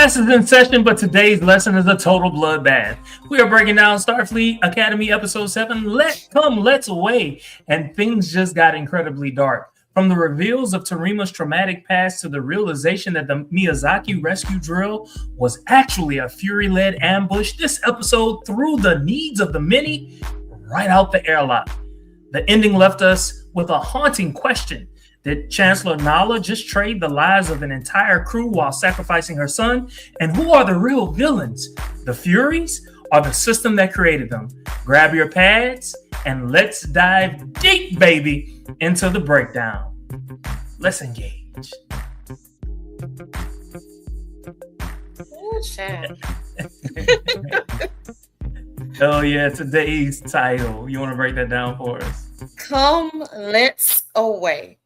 Class is in session, but today's lesson is a total bloodbath. We are breaking down Starfleet Academy Episode 7, Let's Away, and things just got incredibly dark. From the reveals of Tarima's traumatic past to the realization that the Miyazaki rescue drill was actually a Fury-led ambush, this episode threw the needs of the many right out the airlock. The ending left us with a haunting question. Did Chancellor Nala just trade the lives of an entire crew while sacrificing her son? And who are the real villains? The Furies or the system that created them? Grab your pads and let's dive deep, baby, into the breakdown. Let's engage. Oh, child. Oh, yeah, today's title. You want to break that down for us? Come, let's away.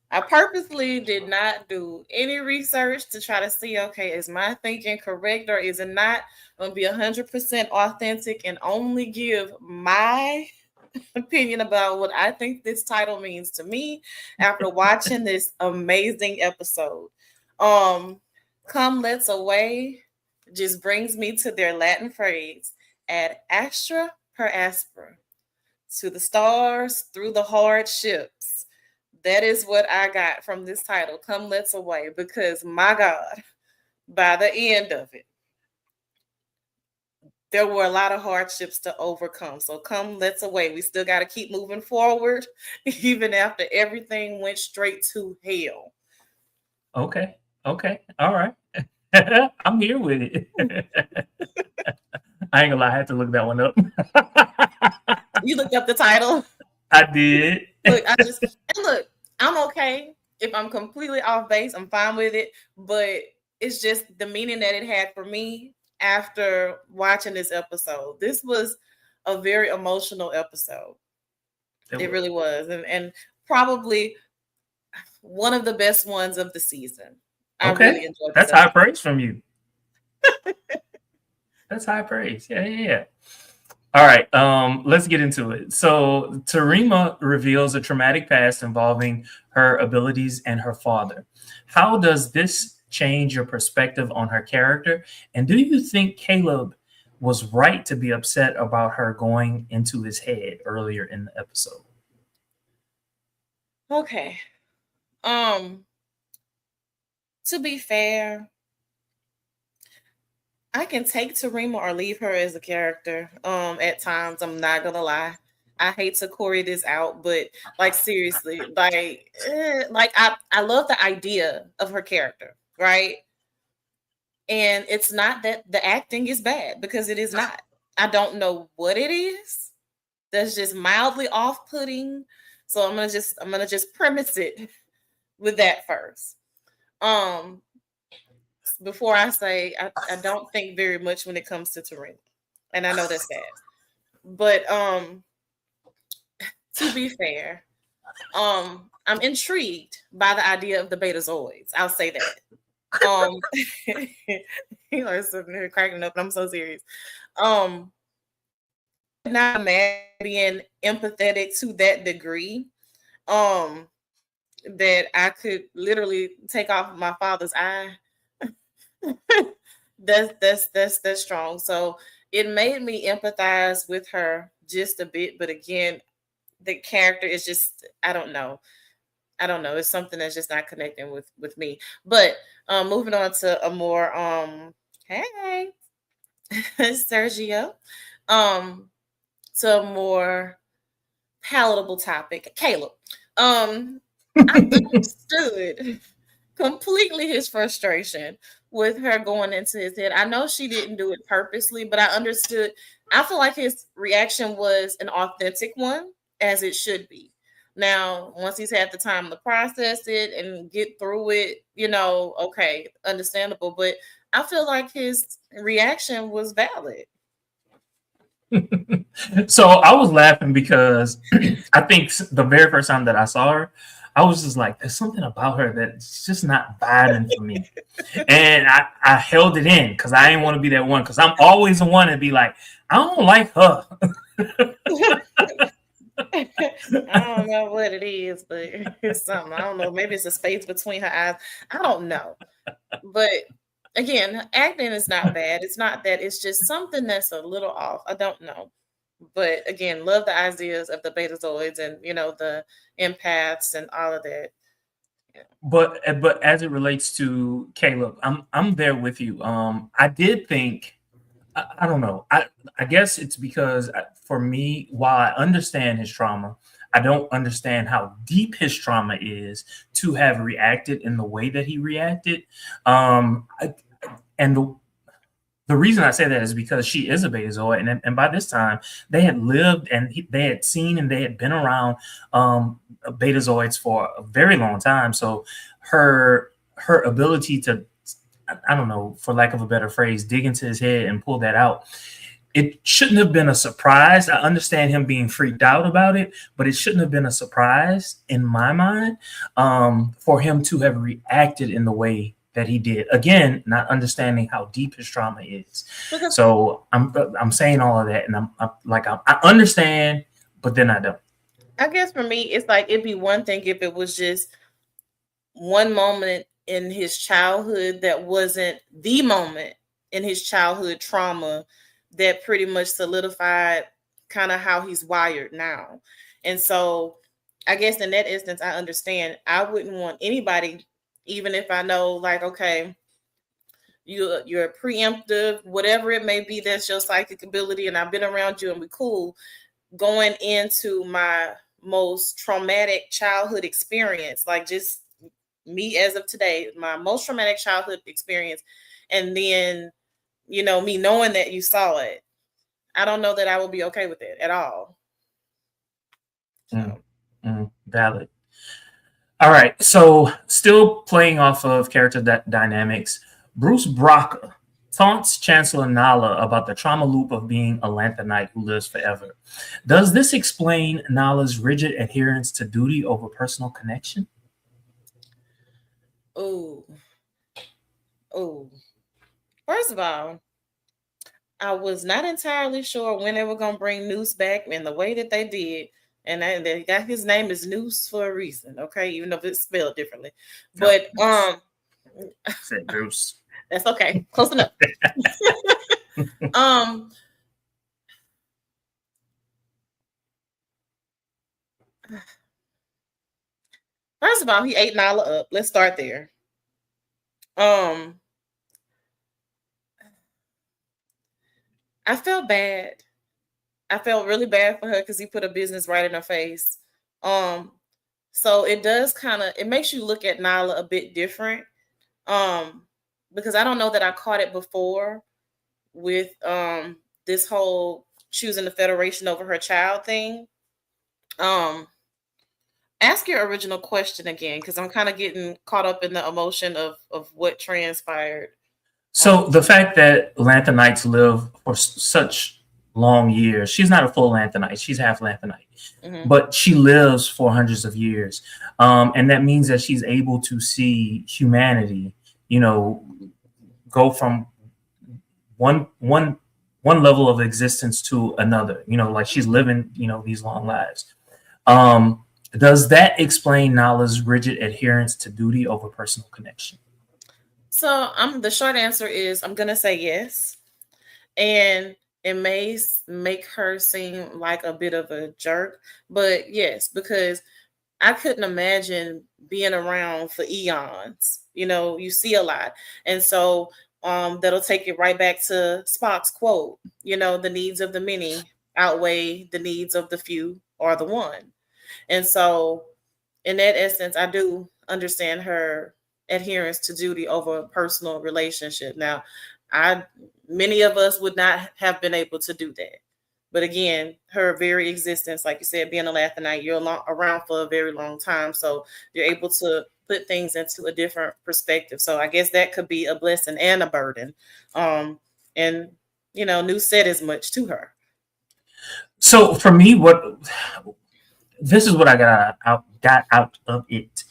I purposely did not do any research to try to see, okay, is my thinking correct or is it not? I'm going to be 100% authentic and only give my opinion about what I think this title means to me after watching this amazing episode. Come, let's away just brings me to their Latin phrase, ad astra per aspera, to the stars through the hardships. That is what I got from this title, Come Let's Away, because my God, by the end of it, there were a lot of hardships to overcome. So come let's away. We still got to keep moving forward, even after everything went straight to hell. Okay. All right. I'm here with it. I ain't gonna lie, I had to look that one up. You looked up the title? I did. Look, I'm okay. If I'm completely off base, I'm fine with it. But it's just the meaning that it had for me after watching this episode. This was a very emotional episode. It really was. And probably one of the best ones of the season. I really enjoyed it. That's high praise from you. That's high praise. Yeah. All right, let's get into it. So Tarima reveals a traumatic past involving her abilities and her father. How does this change your perspective on her character? And do you think Caleb was right to be upset about her going into his head earlier in the episode? Okay. To be fair, I can take Tarima or leave her as a character. At times, I'm not gonna lie. I hate to Corey this out, but like seriously, I love the idea of her character, right? And it's not that the acting is bad, because it is not. I don't know what it is that's just mildly off-putting. So I'm gonna just premise it with that first. Before I say I don't think very much when it comes to Tarima. And I know that's bad. But to be fair, I'm intrigued by the idea of the Betazoids. I'll say that. You know, sitting here cracking up, and I'm so serious. Not being empathetic to that degree. That I could literally take off my father's eye. That's strong. So it made me empathize with her just a bit, but again, the character is just I don't know. It's something that's just not connecting with me. But moving on to a more hey Sergio, to a more palatable topic. Caleb, I understood completely his frustration with her going into his head. I know she didn't do it purposely, but I understood. I feel like his reaction was an authentic one, as it should be. Now, once he's had the time to process it and get through it, okay, understandable. But I feel like his reaction was valid. So I was laughing because I think the very first time that I saw her, I was just like, there's something about her that's just not vibing for me. And I held it in because I didn't want to be that one, because I'm always the one to be like, I don't like her. I don't know what it is, but it's something. I don't know. Maybe it's a space between her eyes. I don't know. But again, acting is not bad. It's not that. It's just something that's a little off. I don't know. But again, love the ideas of the betazoids and the empaths and all of that. Yeah. But as it relates to Caleb, I'm there with you. I did think I don't know. I guess it's because for me, while I understand his trauma, I don't understand how deep his trauma is to have reacted in the way that he reacted. And the reason I say that is because she is a betazoid, and by this time they had lived and they had seen and they had been around betazoids for a very long time. So her ability to, I don't know, for lack of a better phrase, dig into his head and pull that out. It shouldn't have been a surprise. I understand him being freaked out about it, but it shouldn't have been a surprise in my mind for him to have reacted in the way that he did. Again, not understanding how deep his trauma is. So I'm saying all of that, and I understand, but then I don't. I guess for me, it's like it'd be one thing if it was just one moment in his childhood that wasn't the moment in his childhood trauma that pretty much solidified kind of how he's wired now. And so I guess in that instance, I understand. I wouldn't want anybody, even if I know, like, okay, you're preemptive, whatever it may be, that's your psychic ability, and I've been around you and we cool, going into my most traumatic childhood experience, like just me as of today, my most traumatic childhood experience, and then me knowing that you saw it, I don't know that I will be okay with it at all. Valid. All right, so still playing off of character dynamics, Bruce Braca taunts Chancellor Nala about the trauma loop of being a Lanthanite who lives forever. Does this explain Nala's rigid adherence to duty over personal connection? Oh. First of all, I was not entirely sure when they were going to bring Noose back and the way that they did. And they got his name is Noose for a reason, okay? Even if it's spelled differently. But said Bruce. That's okay. Close enough. First of all, he ate Nala up. Let's start there. I felt bad. I felt really bad for her because he put a business right in her face. So it does it makes you look at Nala a bit different. Because I don't know that I caught it before with this whole choosing the Federation over her child thing. Ask your original question again, because I'm kind of getting caught up in the emotion of what transpired. So the fact that Lanthanites live for such long years, she's not a full Lanthanite, she's half Lanthanite, but she lives for hundreds of years. And that means that she's able to see humanity, go from one level of existence to another, like she's living, these long lives. Does that explain Nala's rigid adherence to duty over personal connection? So the short answer is I'm going to say yes. And it may make her seem like a bit of a jerk, but yes, because I couldn't imagine being around for eons. You see a lot. And so that'll take it right back to Spock's quote, the needs of the many outweigh the needs of the few or the one. And so in that essence, I do understand her adherence to duty over a personal relationship. Now, many of us would not have been able to do that. But again, her very existence, like you said, being a Lathanite, you're around for a very long time. So you're able to put things into a different perspective. So I guess that could be a blessing and a burden. And New said as much to her. So for me, this is what I got out of it.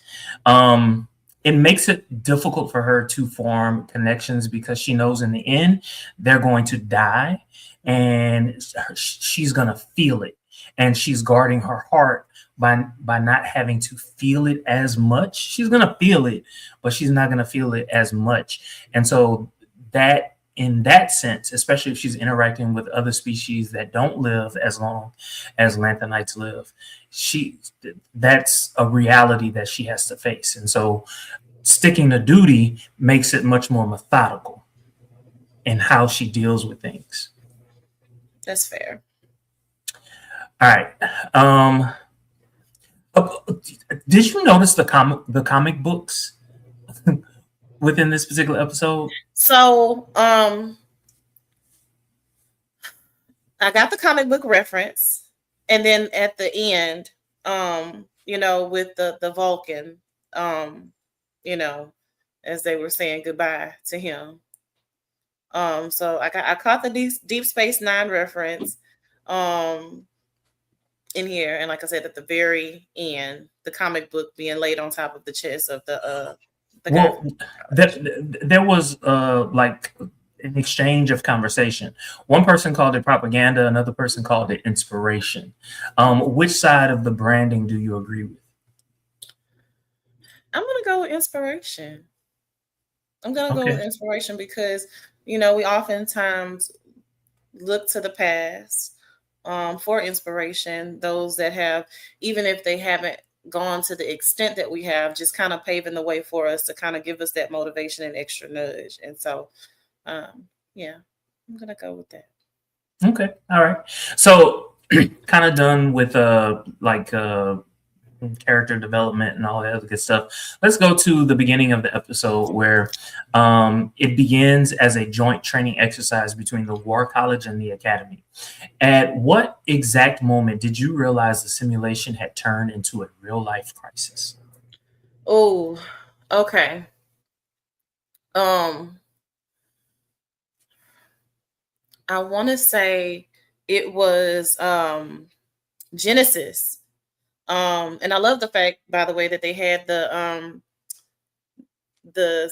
It makes it difficult for her to form connections because she knows in the end they're going to die, and she's going to feel it, and she's guarding her heart by not having to feel it as much. She's going to feel it, but she's not going to feel it as much. And so that in that sense, especially if she's interacting with other species that don't live as long as lanthanites live, that's a reality that she has to face. And so sticking to duty makes it much more methodical in how she deals with things. That's fair. All right. Did you notice the comic books within this particular episode? So, I got the comic book reference, and then at the end, with the Vulcan, as they were saying goodbye to him. So I caught the Deep Space Nine reference, in here, and like I said, at the very end, the comic book being laid on top of the chest of the well, there was like an exchange of conversation. One person called it propaganda, another person called it inspiration. Which side of the branding do you agree with? I'm gonna go with inspiration. I'm gonna go with inspiration because we oftentimes look to the past for inspiration. Those that have, even if they haven't gone to the extent that we have, just kind of paving the way for us to kind of give us that motivation and extra nudge. And so, yeah, I'm gonna go with that. Okay, all right. So, kind of done with character development and all that other good stuff. Let's go to the beginning of the episode where it begins as a joint training exercise between the War College and the Academy. At what exact moment did you realize the simulation had turned into a real life crisis? Oh, okay. I want to say it was Genesis. And I love the fact, by the way, that they had the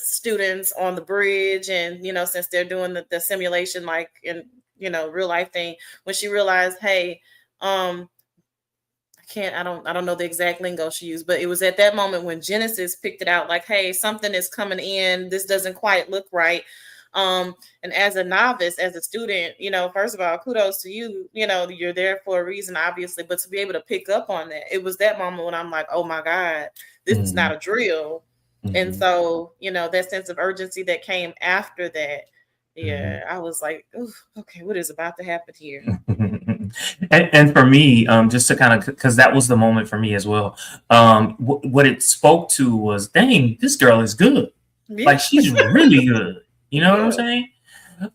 students on the bridge, and since they're doing the simulation like in real life thing, when she realized, hey, I don't know the exact lingo she used, but it was at that moment when Genesis picked it out, like, hey, something is coming in, this doesn't quite look right. And as a novice, as a student, first of all, kudos to you. You're there for a reason, obviously, but to be able to pick up on that, it was that moment when I'm like, oh my God, this is not a drill. And so, that sense of urgency that came after that, I was like, okay, what is about to happen here? And for me, just to kind of, because that was the moment for me as well. What it spoke to was, dang, this girl is good. Yeah. Like, she's really good. You know what I'm saying?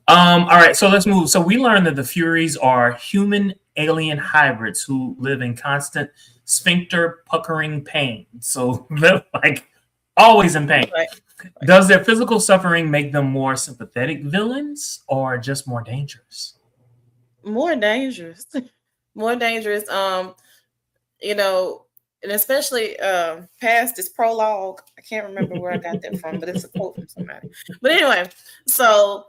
All right, so let's move. So we learned that the Furies are human alien hybrids who live in constant sphincter puckering pain. So they're like always in pain. Right. Does their physical suffering make them more sympathetic villains or just more dangerous? More dangerous. More dangerous. And especially past this prologue, I can't remember where I got that from, but it's a quote from somebody. But anyway, so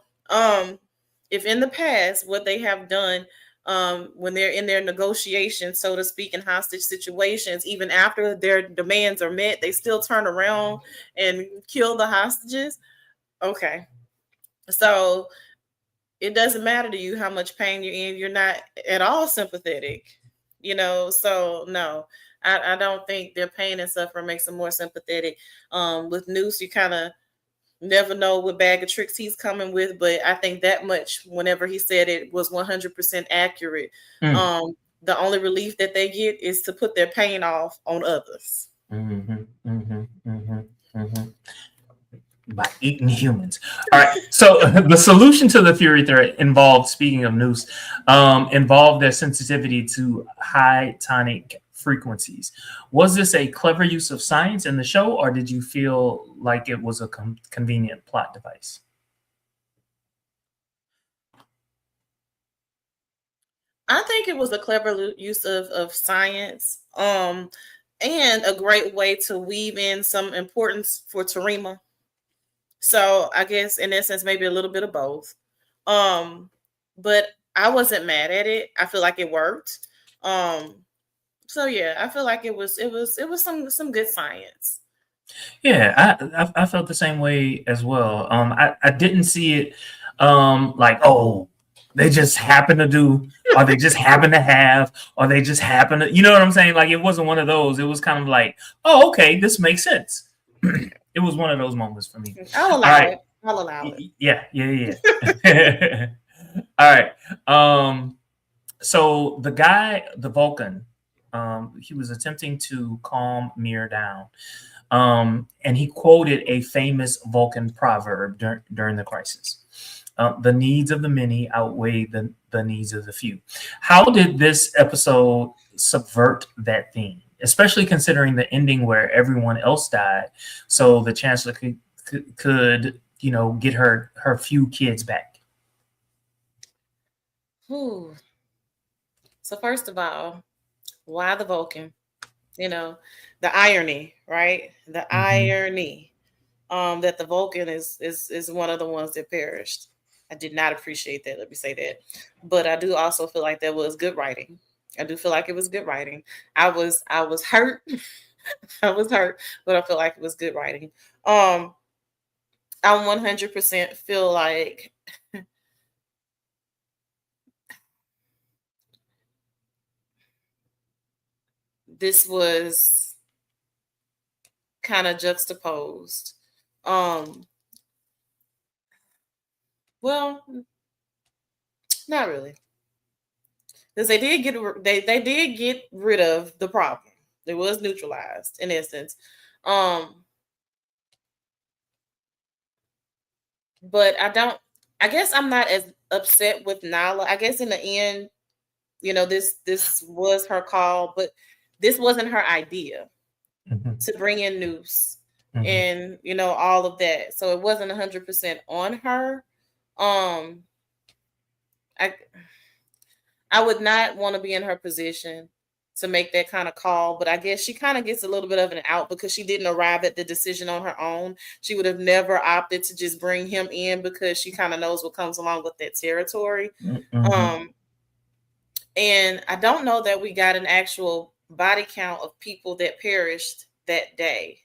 if in the past what they have done when they're in their negotiations, so to speak, in hostage situations, even after their demands are met, they still turn around and kill the hostages. Okay, so it doesn't matter to you how much pain you're in. You're not at all sympathetic, so no. I don't think their pain and suffering makes them more sympathetic. With Noose, you kind of never know what bag of tricks he's coming with, but I think that much, whenever he said it, was 100% accurate. The only relief that they get is to put their pain off on others. By eating humans. All right. So the solution to the Fury threat involved, speaking of Noose, involved their sensitivity to high tonic frequencies. Was this a clever use of science in the show, or did you feel like it was a convenient plot device? I think it was a clever use of science, and a great way to weave in some importance for Tarima. So I guess in essence, maybe a little bit of both. But I wasn't mad at it. I feel like it worked. So yeah, I feel like it was some good science. Yeah, I felt the same way as well. I didn't see it like, oh, they just happen to do, or they just happen to have, or they just happen to, you know what I'm saying? Like, it wasn't one of those. It was kind of like, oh, okay, this makes sense. It was one of those moments for me. I'll All allow right. it. I'll allow it. Yeah. All right. So the guy, the Vulcan, he was attempting to calm Mir down. And he quoted a famous Vulcan proverb during the crisis. The needs of the many outweigh the needs of the few. How did this episode subvert that theme, especially considering the ending where everyone else died, so the Chancellor could get her few kids back? Whew. So first of all, why the Vulcan? The irony, right? The irony that the Vulcan is one of the ones that perished. I did not appreciate that. Let me say that. But I do also feel like that was good writing. I do feel like it was good writing. I was hurt. I was hurt, but I feel like it was good writing. Um, I 100% feel like this was kind of juxtaposed. Um, well, not really, because they did get rid of the problem. It was neutralized in essence. Um, but I don't. I guess I'm not as upset with Nala. I guess in the end, this was her call, but this wasn't her idea to bring in Noose and all of that. So it wasn't 100% on her. Um, I I would not want to be in her position to make that kind of call, but I guess she kind of gets a little bit of an out because she didn't arrive at the decision on her own. She would have never opted to just bring him in because she kind of knows what comes along with that territory. Um, and I don't know that we got an actual body count of people that perished that day.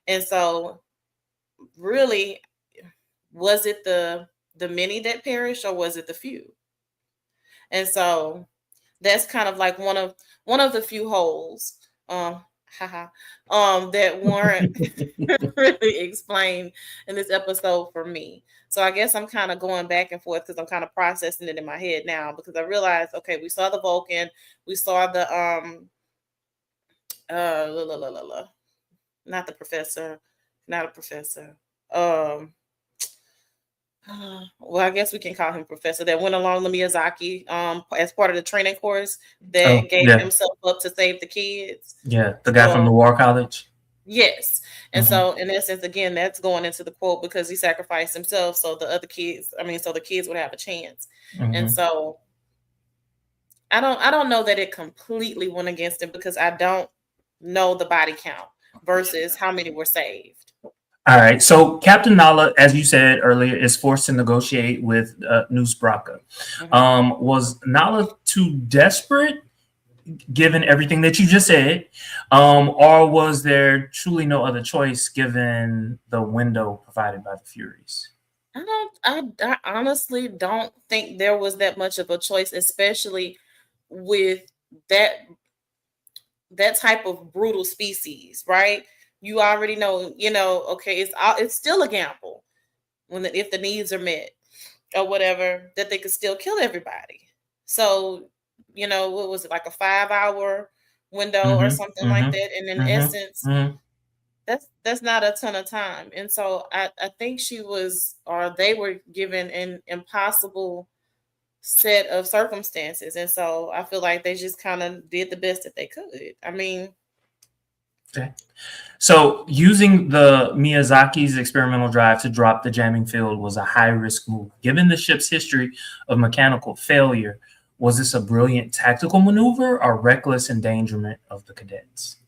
And so really, was it the many that perished or was it the few? And so that's kind of like one of the few holes haha, that weren't really explained in this episode for me. So I guess I'm kind of going back and forth because I'm kind of processing it in my head now because I realized, okay, we saw the Vulcan, we saw the la, la, la, la, la. Not the professor, not a professor. Well, I guess we can call him professor that went along the Miyazaki as part of the training course that gave himself up to save the kids. Yeah, the guy from the War College. Yes. And so in essence, again, that's going into the quote because he sacrificed himself so the other kids, so the kids would have a chance. And so I don't know that it completely went against him because I don't know the body count versus how many were saved. All right. So Captain Nala, as you said earlier, is forced to negotiate with Noose Braka. Was Nala too desperate, given everything that you just said, or was there truly no other choice given the window provided by the Furies? I honestly don't think there was that much of a choice, especially with that type of brutal species, right? You already know, okay, it's still a gamble if the needs are met or whatever, that they could still kill everybody. So, what was it, like a 5-hour window or something like that? And in essence, that's not a ton of time. And so I think they were given an impossible set of circumstances. And so I feel like they just kind of did the best that they could. I mean, okay. So using the Miyazaki's experimental drive to drop the jamming field was a high-risk move. Given the ship's history of mechanical failure, was this a brilliant tactical maneuver or reckless endangerment of the cadets?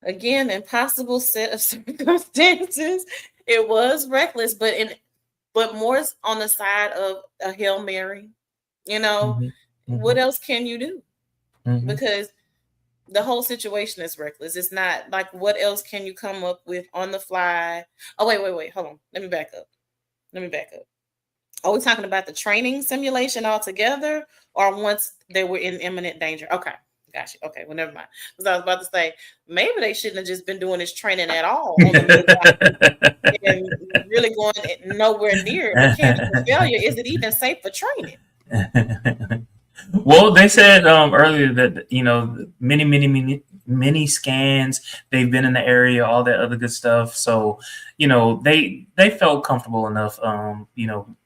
Again, impossible set of circumstances. It was reckless, but more on the side of a Hail Mary. What else can you do? Because the whole situation is reckless. It's not like, what else can you come up with on the fly? Oh, wait. Hold on. Let me back up. Are we talking about the training simulation altogether, or once they were in imminent danger? Okay. Gotcha. Okay, well, never mind. Because I was about to say, maybe they shouldn't have just been doing this training at all on the midwife and really going nowhere near mechanical failure. Is it even safe for training? Well, they said earlier that many scans. They've been in the area, all that other good stuff. So they felt comfortable enough.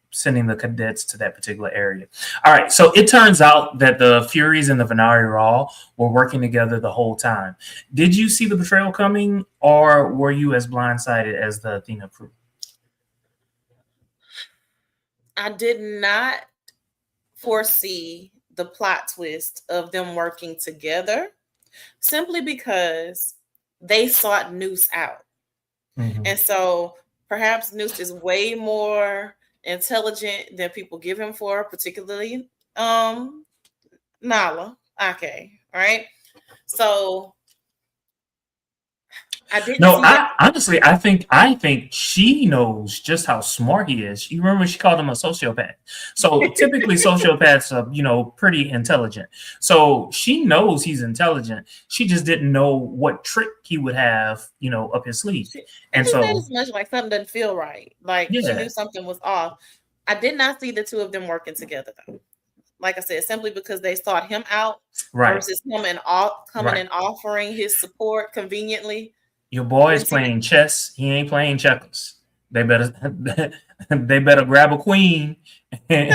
Sending the cadets to that particular area. All right, so it turns out that the Furies and the Venari Raal were working together the whole time. Did you see the betrayal coming, or were you as blindsided as the Athena crew? I did not foresee the plot twist of them working together, simply because they sought Noose out. Mm-hmm. And so perhaps Noose is way more intelligent than people give him for, particularly Nala. Okay, all right. So I didn't. Honestly, I think she knows just how smart he is. You remember she called him a sociopath. So typically sociopaths are, pretty intelligent. So she knows he's intelligent. She just didn't know what trick he would have, up his sleeve. And so as much like something doesn't feel right. Like she knew something was off. I did not see the two of them working together though. Like I said, simply because they sought him out versus him and coming and offering his support conveniently. Your boy is playing chess. He ain't playing checkers. They better grab a queen. All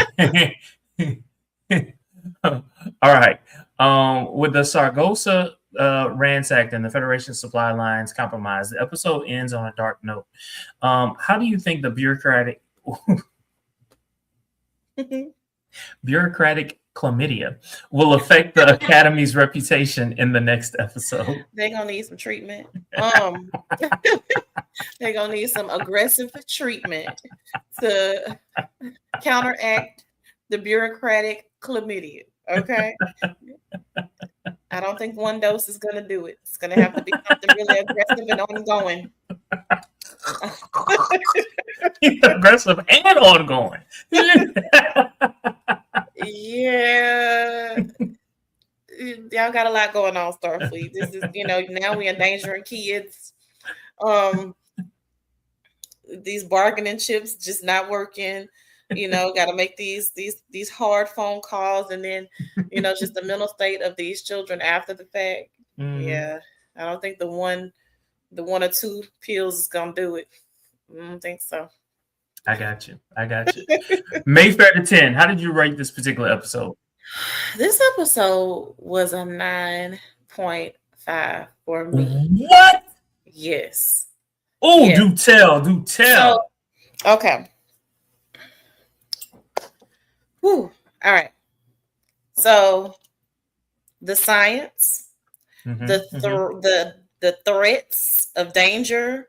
right. With the Sargosa ransacked and the Federation supply lines compromised, the episode ends on a dark note. How do you think the bureaucratic chlamydia will affect the Academy's reputation in the next episode? They're gonna need some treatment. They're gonna need some aggressive treatment to counteract the bureaucratic chlamydia. Okay. I don't think one dose is gonna do it. It's gonna have to be something really aggressive and ongoing. Aggressive and ongoing. Yeah. Y'all got a lot going on, Starfleet. This is, now we're endangering kids. These bargaining chips just not working. Got to make these hard phone calls, and then, just the mental state of these children after the fact. Mm-hmm. Yeah, I don't think the one or two pills is gonna do it. I don't think so. I got you. Mayfair to 10. How did you rate this particular episode? This episode was a 9.5 for me. What? Yes. Oh, yes. Do tell. So, okay. Whew. All right. So the science, the threats of danger,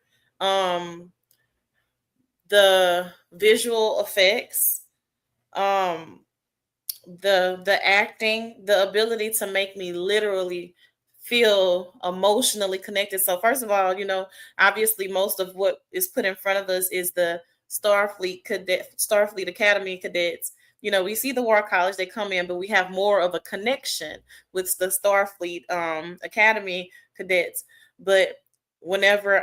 the visual effects, the acting, the ability to make me literally feel emotionally connected. So first of all, obviously most of what is put in front of us is the Starfleet Academy cadets. We see the War College, they come in, but we have more of a connection with the Starfleet Academy cadets. But whenever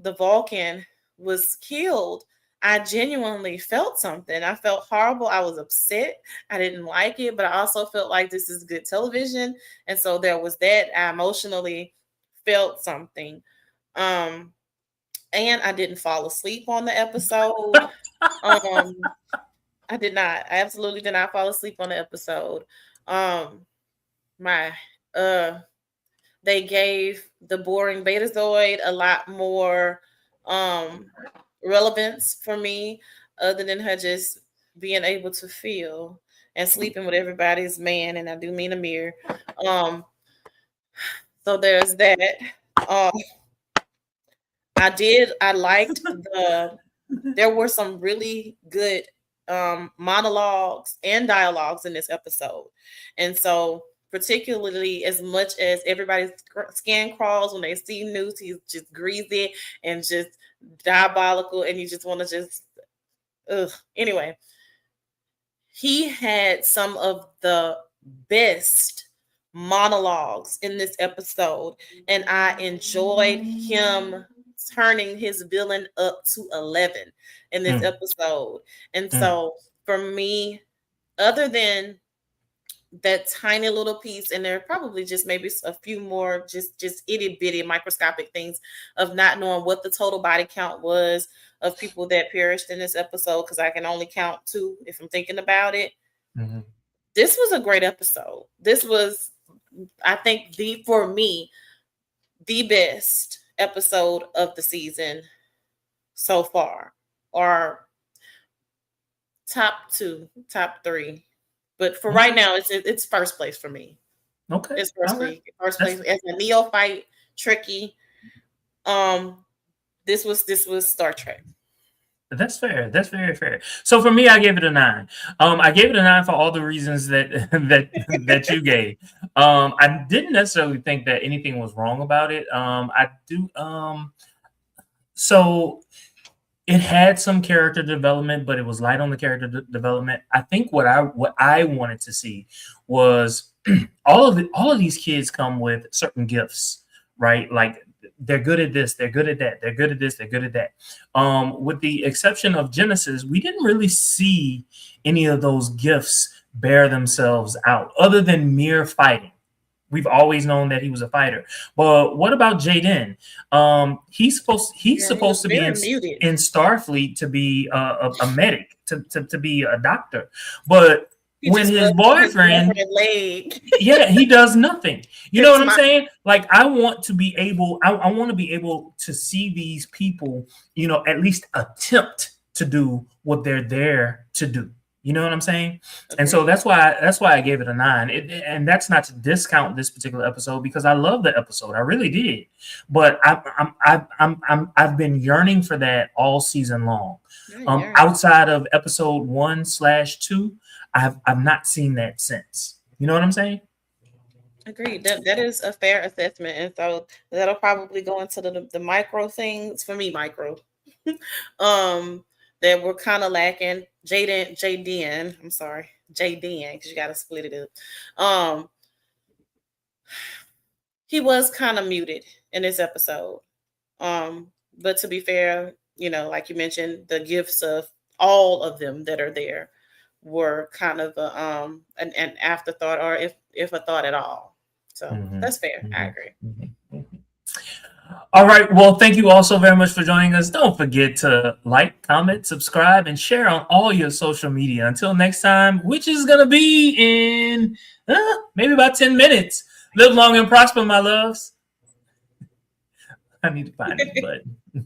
the Vulcan was killed, I genuinely felt something. I felt horrible. I was upset. I didn't like it, but I also felt like this is good television. And so there was that. I emotionally felt something. And I didn't fall asleep on the episode. I did not. I absolutely did not fall asleep on the episode. They gave the boring Betazoid a lot more relevance for me, other than her just being able to feel and sleeping with everybody's man, and I do mean Amir. So there's that. I liked there were some really good monologues and dialogues in this episode. And so particularly as much as everybody's skin crawls when they see Newt. He's just greasy and just diabolical, and you just want to just, ugh. Anyway, he had some of the best monologues in this episode, and I enjoyed him turning his villain up to 11 in this episode. And so for me, other than that tiny little piece, and there are probably just maybe a few more just itty bitty microscopic things of not knowing what the total body count was of people that perished in this episode, because I can only count 2 if I'm thinking about it. This was a great episode. This was, I think, for me, the best episode of the season so far, or top 2, top 3. But for right now, it's first place for me. Okay, it's first place as a neophyte, tricky. This was Star Trek. That's fair. That's very fair. So for me, I gave it a 9. I gave it a 9 for all the reasons that that you gave. I didn't necessarily think that anything was wrong about it. I do. So it had some character development, but it was light on the character development. I think what I wanted to see was all of these kids come with certain gifts, right? Like, they're good at this, they're good at that, they're good at this, they're good at that. With the exception of Genesis, we didn't really see any of those gifts bear themselves out, other than mere fighting. We've always known that he was a fighter. But what about Jaden? He's supposed to be in Starfleet to be a medic, to be a doctor. But when his boyfriend yeah, he does nothing. You know what I'm saying? Like, I want to be able to see these people, at least attempt to do what they're there to do. You know what I'm saying? Okay. And so that's why I gave it a 9. And that's not to discount this particular episode, because I love the episode. I really did. But I've been yearning for that all season long. Outside of episode 1/2, I've not seen that since. You know what I'm saying? Agreed. That is a fair assessment, and so that'll probably go into the micro things for me. Micro, that were kind of lacking. Jaden, because you got to split it up. He was kind of muted in this episode. But to be fair, like you mentioned, the gifts of all of them that are there were kind of an afterthought, or if a thought at all. So that's fair. I agree. All right. Well, thank you all so very much for joining us. Don't forget to like, comment, subscribe, and share on all your social media. Until next time, which is going to be in maybe about 10 minutes. Live long and prosper, my loves. I need to find it, but...